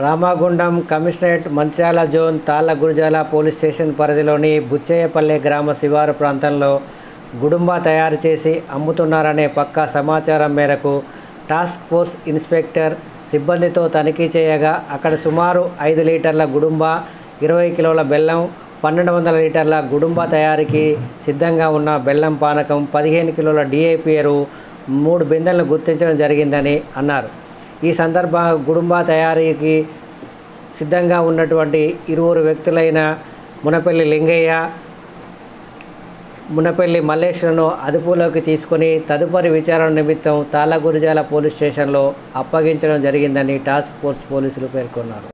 Ramagundam commissionerate Mancherial zone Tallagurijala police station పరిధిలోని బుచ్చయ్యపల్లె గ్రామ శివారు ప్రాంతంలో గుడుంబా తయారు చేసి అమ్ముతున్నారనే పక్కా సమాచారం మేరకు టాస్క్ ఫోర్స్ ఇన్స్పెక్టర్ సిబ్బందితో తనిఖీ చేయగా అక్కడ సుమారు 5 లీటర్ల గుడుంబా, 20 కిలోల బెల్లం, 1200 లీటర్ల గుడుంబా తయారీకి సిద్ధంగా ఉన్న బెల్లం పానకం, 15 కిలోల డిఏపి ఎరువు, 3 బిందెలను గుర్తించడం జరిగిందని అన్నారు. ఈ సందర్భంగా గుడుంబా తయారీకి సిద్ధంగా ఉన్నటువంటి 20 వ్యక్తులైన మునపల్లి లింగయ్య, మునపల్లి మల్లేశ్వరను అదుపులోకి తీసుకొని తదుపరి విచారణ నిమిత్తం తాళ్ళగురిజాల పోలీస్ స్టేషన్లో అప్పగించడం జరిగిందని టాస్క్ ఫోర్స్ పోలీసులు పేర్కొన్నారు.